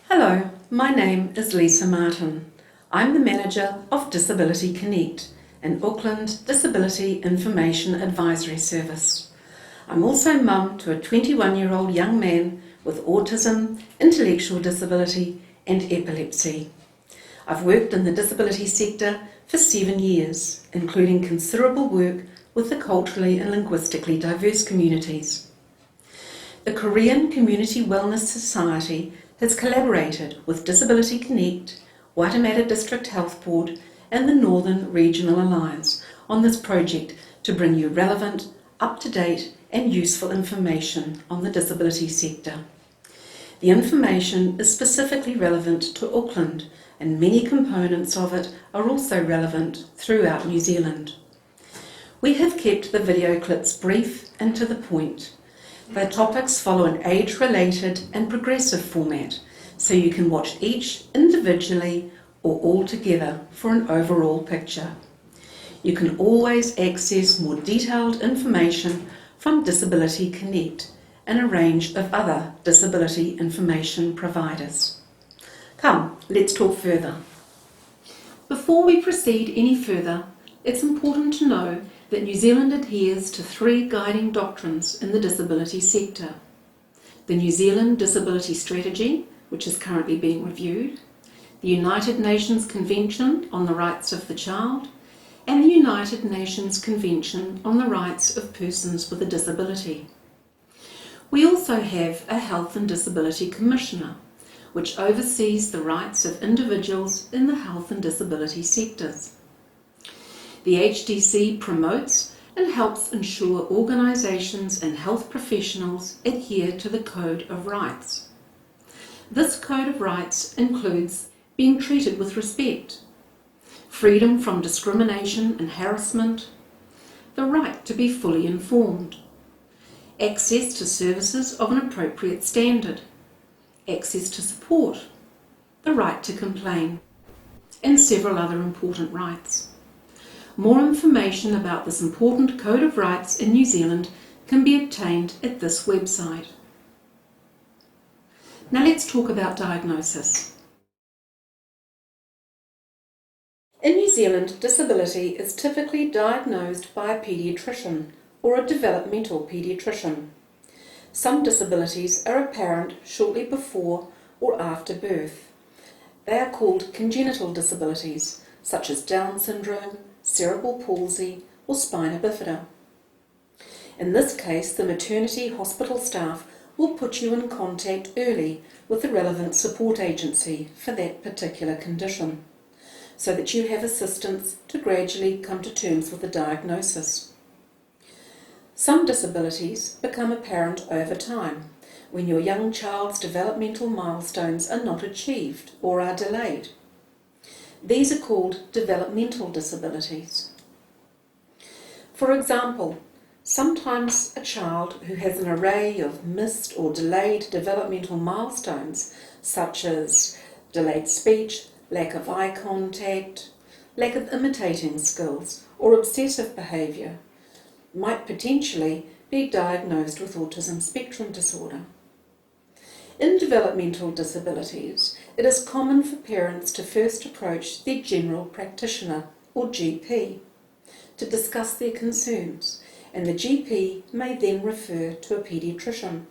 Hello, my name is Lisa Martin. I'm the manager of Disability Connect, an Auckland Disability Information Advisory Service. I'm also mum to a 21-year-old young man with autism, intellectual disability and epilepsy. I've worked in the disability sector for 7 years, including considerable work with the culturally and linguistically diverse communities. The Korean Community Wellness Society has collaborated with Disability Connect, Waitemata District Health Board and the Northern Regional Alliance on this project to bring you relevant, up-to-date and useful information on the disability sector. The information is specifically relevant to Auckland, and many components of it are also relevant throughout New Zealand. We have kept the video clips brief and to the point. The topics follow an age-related and progressive format, so you can watch each individually or all together for an overall picture. You can always access more detailed information from Disability Connect and a range of other disability information providers. Come, let's talk further. Before we proceed any further, it's important to know that New Zealand adheres to 3 guiding doctrines in the disability sector. The New Zealand Disability Strategy, which is currently being reviewed, the United Nations Convention on the Rights of the Child, and the United Nations Convention on the Rights of Persons with a Disability. We also have a Health and Disability Commissioner, which oversees the rights of individuals in the health and disability sectors. The HDC promotes and helps ensure organisations and health professionals adhere to the Code of Rights. This Code of Rights includes being treated with respect, freedom from discrimination and harassment, the right to be fully informed, access to services of an appropriate standard, access to support, the right to complain, and several other important rights. More information about this important Code of Rights in New Zealand can be obtained at this website. Now let's talk about diagnosis. In New Zealand, disability is typically diagnosed by a paediatrician or a developmental paediatrician. Some disabilities are apparent shortly before or after birth. They are called congenital disabilities, such as Down syndrome, cerebral palsy or spina bifida. In this case, the maternity hospital staff will put you in contact early with the relevant support agency for that particular condition, so that you have assistance to gradually come to terms with the diagnosis. Some disabilities become apparent over time, when your young child's developmental milestones are not achieved or are delayed. These are called developmental disabilities. For example, sometimes a child who has an array of missed or delayed developmental milestones, such as delayed speech, lack of eye contact, lack of imitating skills, or obsessive behaviour, might potentially be diagnosed with autism spectrum disorder. In developmental disabilities, it is common for parents to first approach their general practitioner, or GP, to discuss their concerns, and the GP may then refer to a paediatrician.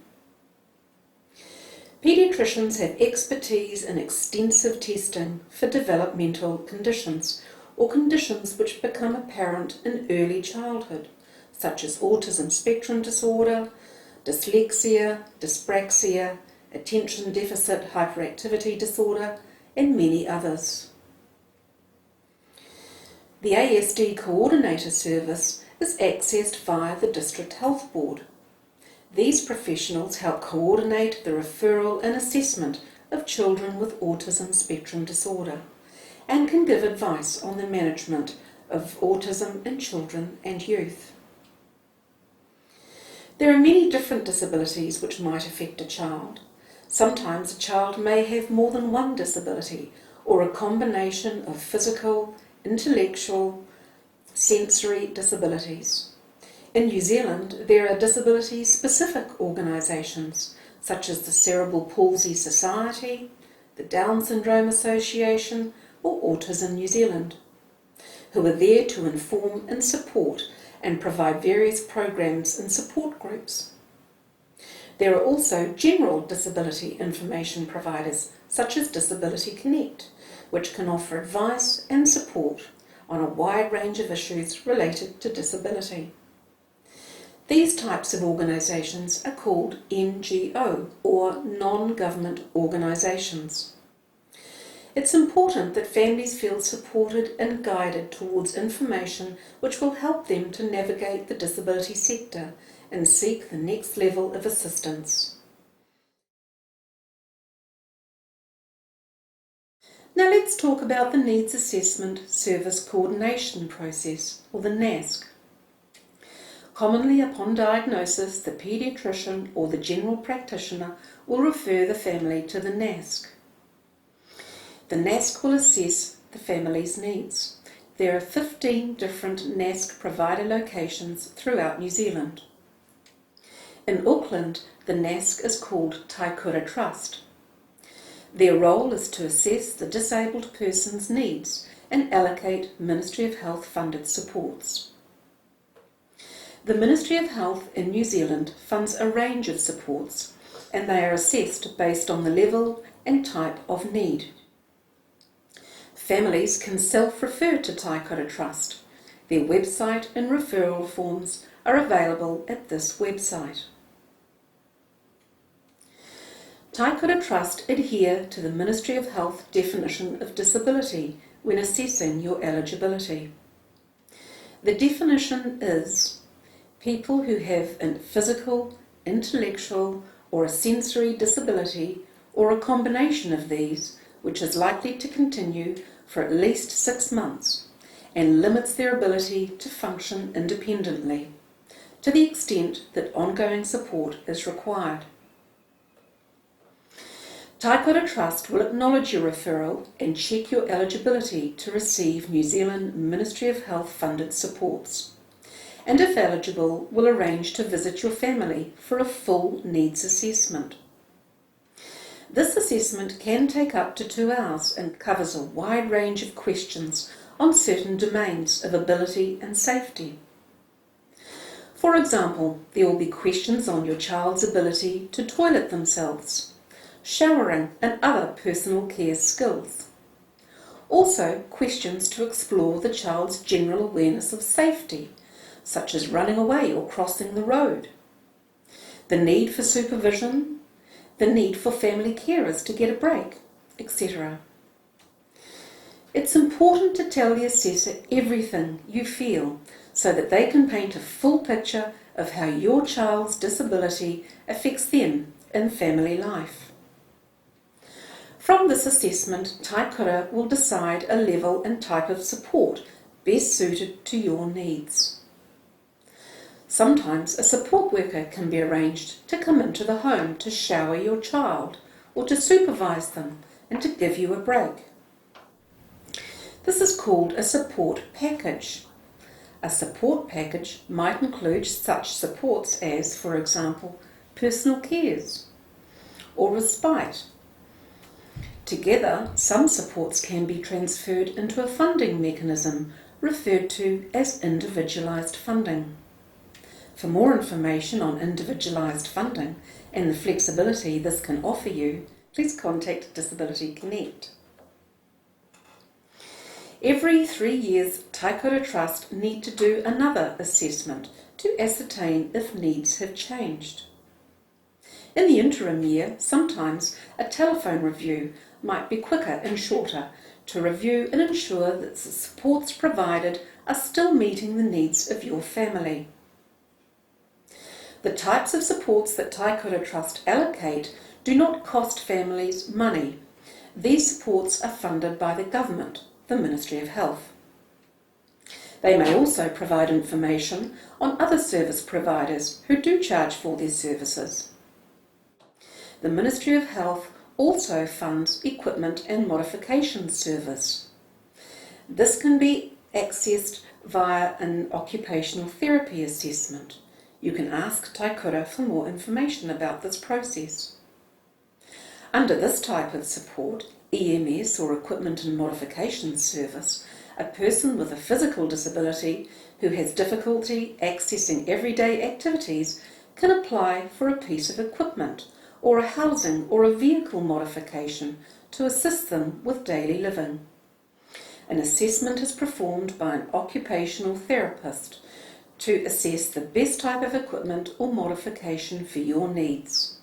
Paediatricians have expertise in extensive testing for developmental conditions, or conditions which become apparent in early childhood, such as autism spectrum disorder, dyslexia, dyspraxia, attention deficit hyperactivity disorder, and many others. The ASD Coordinator Service is accessed via the District Health Board. These professionals help coordinate the referral and assessment of children with autism spectrum disorder and can give advice on the management of autism in children and youth. There are many different disabilities which might affect a child. Sometimes a child may have more than one disability or a combination of physical, intellectual, sensory disabilities. In New Zealand, there are disability-specific organisations such as the Cerebral Palsy Society, the Down Syndrome Association, or Autism New Zealand, who are there to inform and support and provide various programs and support groups. There are also general disability information providers such as Disability Connect, which can offer advice and support on a wide range of issues related to disability. These types of organisations are called NGO, or non-government organisations. It's important that families feel supported and guided towards information which will help them to navigate the disability sector and seek the next level of assistance. Now let's talk about the Needs Assessment Service Coordination process, or the NASC. Commonly upon diagnosis, the paediatrician or the general practitioner will refer the family to the NASC. The NASC will assess the family's needs. There are 15 different NASC provider locations throughout New Zealand. In Auckland, the NASC is called Taikura Trust. Their role is to assess the disabled person's needs and allocate Ministry of Health funded supports. The Ministry of Health in New Zealand funds a range of supports, and they are assessed based on the level and type of need. Families can self-refer to Taikura Trust. Their website and referral forms are available at this website. Taikura Trust adhere to the Ministry of Health definition of disability when assessing your eligibility. The definition is people who have a physical, intellectual, or a sensory disability, or a combination of these, which is likely to continue for at least 6 months and limits their ability to function independently, to the extent that ongoing support is required. Taikura Trust will acknowledge your referral and check your eligibility to receive New Zealand Ministry of Health funded supports, and if eligible, will arrange to visit your family for a full needs assessment. This assessment can take up to 2 hours and covers a wide range of questions on certain domains of ability and safety. For example, there will be questions on your child's ability to toilet themselves, showering and other personal care skills. Also, questions to explore the child's general awareness of safety, such as running away or crossing the road, the need for supervision, the need for family carers to get a break, etc. It's important to tell the assessor everything you feel so that they can paint a full picture of how your child's disability affects them in family life. From this assessment, Taikura will decide a level and type of support best suited to your needs. Sometimes a support worker can be arranged to come into the home to shower your child or to supervise them and to give you a break. This is called a support package. A support package might include such supports as, for example, personal cares or respite. Together, some supports can be transferred into a funding mechanism referred to as individualised funding. For more information on individualised funding and the flexibility this can offer you, please contact Disability Connect. Every 3 years, Taikura Trust need to do another assessment to ascertain if needs have changed. In the interim year, sometimes a telephone review might be quicker and shorter to review and ensure that the supports provided are still meeting the needs of your family. The types of supports that Taikura Trust allocate do not cost families money. These supports are funded by the government, the Ministry of Health. They may also provide information on other service providers who do charge for their services. The Ministry of Health also funds equipment and modification service. This can be accessed via an occupational therapy assessment. You can ask Taikura for more information about this process. Under this type of support, EMS or Equipment and Modification Service, a person with a physical disability who has difficulty accessing everyday activities can apply for a piece of equipment or a housing or a vehicle modification to assist them with daily living. An assessment is performed by an occupational therapist to assess the best type of equipment or modification for your needs.